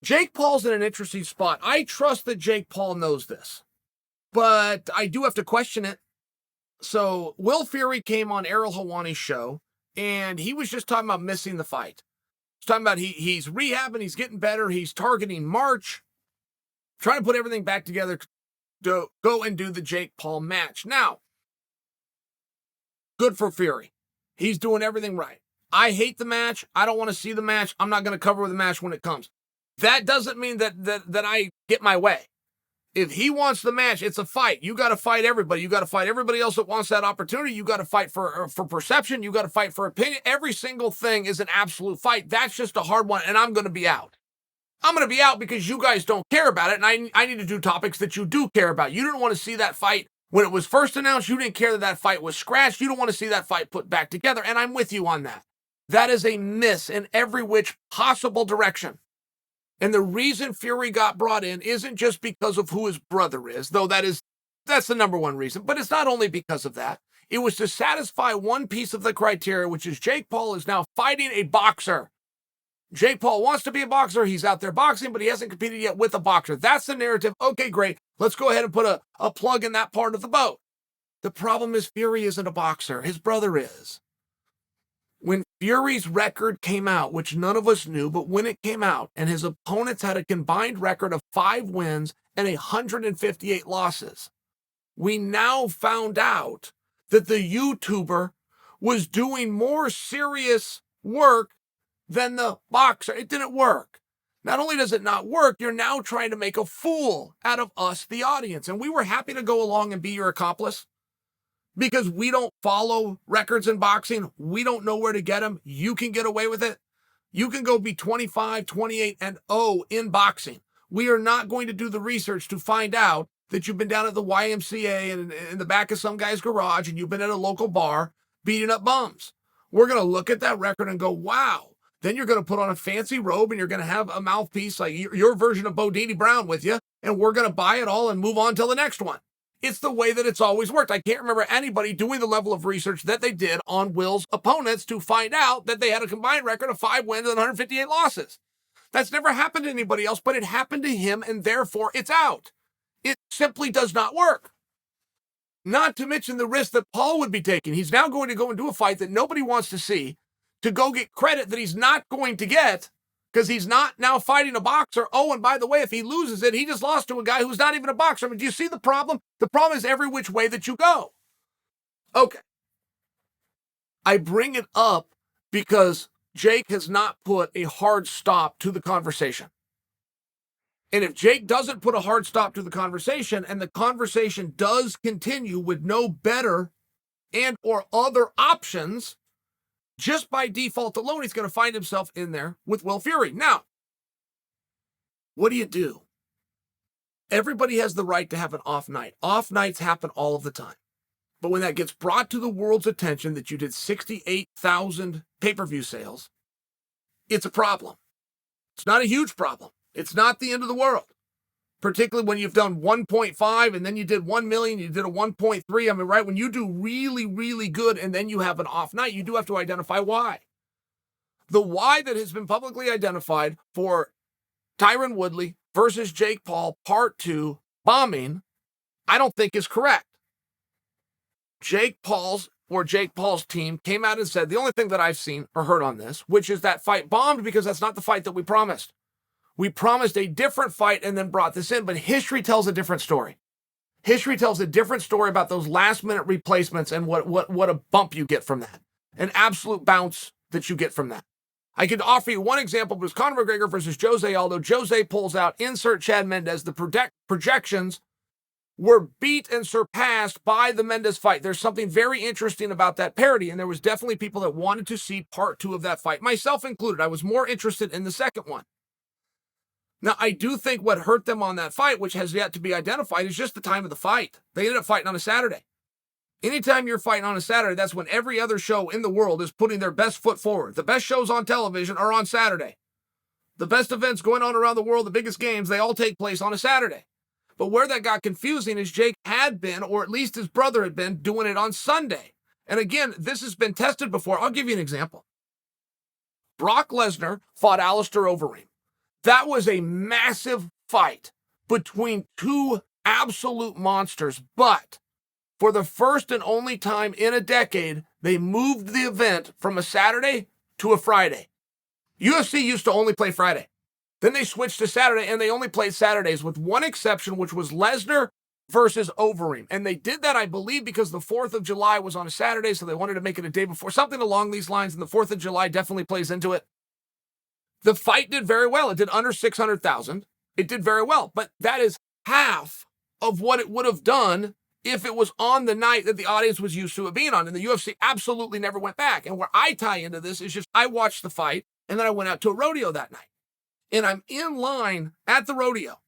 Jake Paul's in an interesting spot. I trust that Jake Paul knows this, but I do have to question it. So Will Fury came on Ariel Helwani's show, and he was just talking about missing the fight. He's talking about he's rehabbing, he's getting better, he's targeting March, trying to put everything back together to go and do the Jake Paul match. Now, good for Fury. He's doing everything right. I hate the match. I don't want to see the match. I'm not going to cover the match when it comes. That doesn't mean that I get my way. If he wants the match, it's a fight. You got to fight everybody. You got to fight everybody else that wants that opportunity. You got to fight for perception. You got to fight for opinion. Every single thing is an absolute fight. That's just a hard one, and I'm going to be out. I'm going to be out because you guys don't care about it, and I need to do topics that you do care about. You didn't want to see that fight when it was first announced. You didn't care that that fight was scratched. You don't want to see that fight put back together, and I'm with you on that. That is a miss in every which possible direction. And the reason Fury got brought in isn't just because of who his brother is, though that's the number one reason. But it's not only because of that. It was to satisfy one piece of the criteria, which is Jake Paul is now fighting a boxer. Jake Paul wants to be a boxer. He's out there boxing, but he hasn't competed yet with a boxer. That's the narrative. Okay, great. Let's go ahead and put a plug in that part of the boat. The problem is Fury isn't a boxer. His brother is. When Fury's record came out, which none of us knew, but when it came out, and his opponents had a combined record of 5 wins and 158 losses, we now found out that the YouTuber was doing more serious work than the boxer. It didn't work. Not only does it not work, you're now trying to make a fool out of us, the audience. And we were happy to go along and be your accomplice. Because we don't follow records in boxing. We don't know where to get them. You can get away with it. You can go be 25, 28, and 0 in boxing. We are not going to do the research to find out that you've been down at the YMCA and in the back of some guy's garage and you've been at a local bar beating up bums. We're going to look at that record and go, wow. Then you're going to put on a fancy robe and you're going to have a mouthpiece like your version of Bodini Brown with you, and we're going to buy it all and move on to the next one. It's the way that it's always worked. I can't remember anybody doing the level of research that they did on Will's opponents to find out that they had a combined record of 5 wins and 158 losses. That's never happened to anybody else, but it happened to him, and therefore it's out. It simply does not work. Not to mention the risk that Paul would be taking. He's now going to go and do a fight that nobody wants to see to go get credit that he's not going to get because he's not now fighting a boxer. Oh, and by the way, if he loses it, he just lost to a guy who's not even a boxer. I mean, do you see the problem? The problem is every which way that you go. Okay. I bring it up because Jake has not put a hard stop to the conversation. And if Jake doesn't put a hard stop to the conversation and the conversation does continue with no better and or other options, just by default alone, he's going to find himself in there with Will Fury. Now, what do? Everybody has the right to have an off night. Off nights happen all of the time. But when that gets brought to the world's attention that you did 68,000 pay-per-view sales, it's a problem. It's not a huge problem. It's not the end of the world. Particularly when you've done 1.5 and then you did 1 million, you did a 1.3. I mean, right, when you do really, really good and then you have an off night, you do have to identify why. The why that has been publicly identified for Tyron Woodley versus Jake Paul Part 2 bombing, I don't think is correct. Jake Paul's team came out and said, the only thing that I've seen or heard on this, which is that fight bombed because that's not the fight that we promised. We promised a different fight and then brought this in, but history tells a different story. History tells a different story about those last-minute replacements and what a bump you get from that. An absolute bounce that you get from that. I could offer you one example, but it's Conor McGregor versus Jose Aldo. Jose pulls out, insert Chad Mendes. The projections were beat and surpassed by the Mendes fight. There's something very interesting about that parity, and there was definitely people that wanted to see Part 2 of that fight, myself included. I was more interested in the second one. Now, I do think what hurt them on that fight, which has yet to be identified, is just the time of the fight. They ended up fighting on a Saturday. Anytime you're fighting on a Saturday, that's when every other show in the world is putting their best foot forward. The best shows on television are on Saturday. The best events going on around the world, the biggest games, they all take place on a Saturday. But where that got confusing is Jake had been, or at least his brother had been, doing it on Sunday. And again, this has been tested before. I'll give you an example. Brock Lesnar fought Alistair Overeem. That was a massive fight between two absolute monsters, but for the first and only time in a decade, they moved the event from a Saturday to a Friday. UFC used to only play Friday. Then they switched to Saturday, and they only played Saturdays with one exception, which was Lesnar versus Overeem. And they did that, I believe, because the 4th of July was on a Saturday, so they wanted to make it a day before, something along these lines, and the 4th of July definitely plays into it. The fight did very well. It did under 600,000. It did very well, but that is half of what it would have done if it was on the night that the audience was used to it being on. And the UFC absolutely never went back. And where I tie into this is just I watched the fight, and then I went out to a rodeo that night. And I'm in line at the rodeo,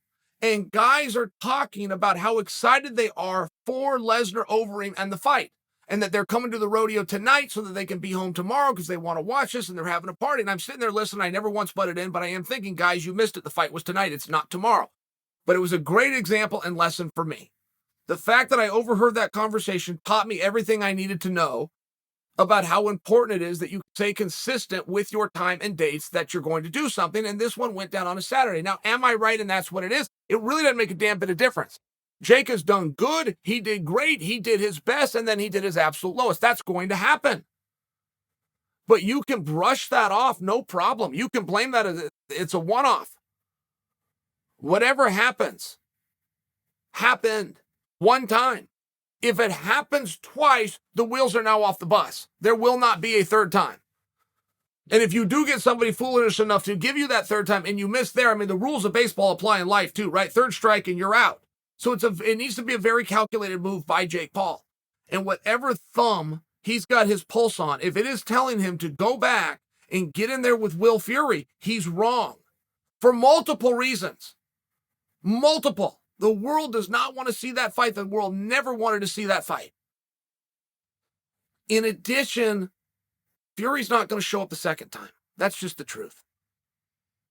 and guys are talking about how excited they are for Lesnar Overeem and the fight, and that they're coming to the rodeo tonight so that they can be home tomorrow because they want to watch this, and they're having a party. And I'm sitting there listening. I never once butted in, but I am thinking, guys, you missed it. The fight was tonight. It's not tomorrow. But it was a great example and lesson for me. The fact that I overheard that conversation taught me everything I needed to know about how important it is that you stay consistent with your time and dates that you're going to do something. And this one went down on a Saturday. Now, am I right? And that's what it is. It really doesn't make a damn bit of difference. Jake has done good. He did great. He did his best. And then he did his absolute lowest. That's going to happen. But you can brush that off. No problem. You can blame that as it's a one-off. Whatever happens, happened one time. If it happens twice, the wheels are now off the bus. There will not be a third time. And if you do get somebody foolish enough to give you that third time and you miss there, I mean, the rules of baseball apply in life too, right? Third strike and you're out. So it needs to be a very calculated move by Jake Paul. And whatever thumb he's got his pulse on, if it is telling him to go back and get in there with Will Fury, he's wrong. For multiple reasons. Multiple. The world does not want to see that fight. The world never wanted to see that fight. In addition, Fury's not going to show up the second time. That's just the truth.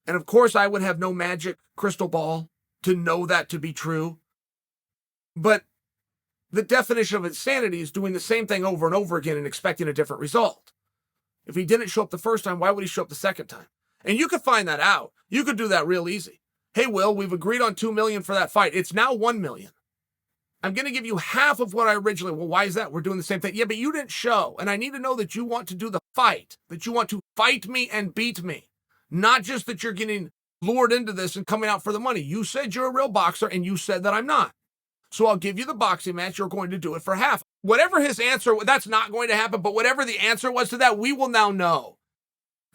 And of course, I would have no magic crystal ball to know that to be true. But the definition of insanity is doing the same thing over and over again and expecting a different result. If he didn't show up the first time, why would he show up the second time? And you could find that out. You could do that real easy. Hey, Will, we've agreed on $2 million for that fight. It's now $1 million. I'm going to give you half of what I originally, well, why is that? We're doing the same thing. Yeah, but you didn't show. And I need to know that you want to do the fight, that you want to fight me and beat me. Not just that you're getting lured into this and coming out for the money. You said you're a real boxer and you said that I'm not. So I'll give you the boxing match. You're going to do it for half. Whatever his answer, that's not going to happen. But whatever the answer was to that, we will now know.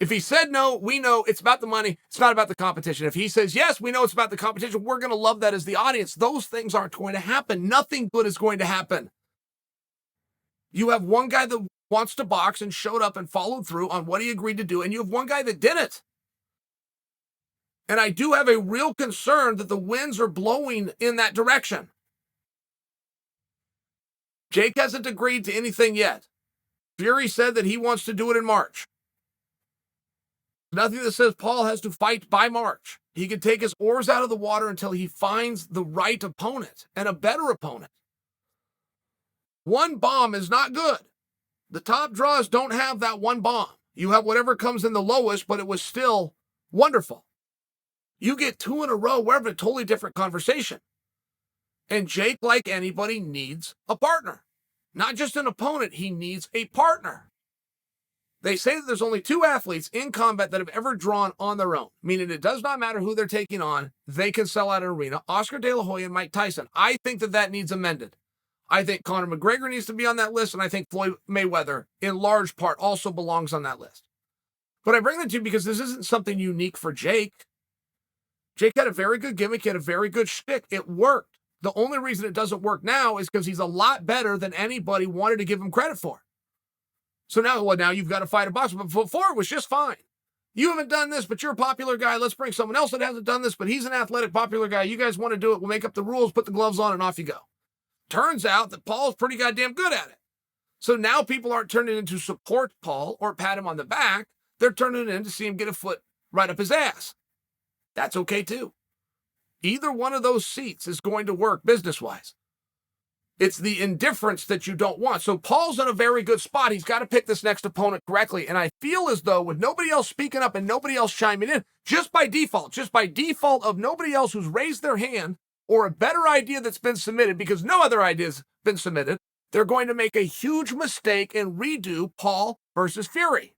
If he said no, we know it's about the money. It's not about the competition. If he says yes, we know it's about the competition. We're going to love that as the audience. Those things aren't going to happen. Nothing good is going to happen. You have one guy that wants to box and showed up and followed through on what he agreed to do, and you have one guy that didn't. And I do have a real concern that the winds are blowing in that direction. Jake hasn't agreed to anything yet. Fury said that he wants to do it in March. Nothing that says Paul has to fight by March. He can take his oars out of the water until he finds the right opponent and a better opponent. One bomb is not good. The top draws don't have that one bomb. You have whatever comes in the lowest, but it was still wonderful. You get two in a row, we're having a totally different conversation. And Jake, like anybody, needs a partner. Not just an opponent, he needs a partner. They say that there's only two athletes in combat that have ever drawn on their own, meaning it does not matter who they're taking on. They can sell out an arena. Oscar De La Hoya and Mike Tyson. I think that needs amended. I think Conor McGregor needs to be on that list, and I think Floyd Mayweather, in large part, also belongs on that list. But I bring that to you because this isn't something unique for Jake. Jake had a very good gimmick. He had a very good shtick. It worked. The only reason it doesn't work now is because he's a lot better than anybody wanted to give him credit for. So now you've got to fight a boxer. But before it was just fine. You haven't done this, but you're a popular guy. Let's bring someone else that hasn't done this, but he's an athletic, popular guy. You guys want to do it. We'll make up the rules, put the gloves on, and off you go. Turns out that Paul's pretty goddamn good at it. So now people aren't turning in to support Paul or pat him on the back. They're turning in to see him get a foot right up his ass. That's okay too. Either one of those seats is going to work business-wise. It's the indifference that you don't want. So Paul's in a very good spot. He's got to pick this next opponent correctly. And I feel as though with nobody else speaking up and nobody else chiming in, just by default of nobody else who's raised their hand or a better idea that's been submitted, because no other idea's been submitted, they're going to make a huge mistake and redo Paul versus Fury.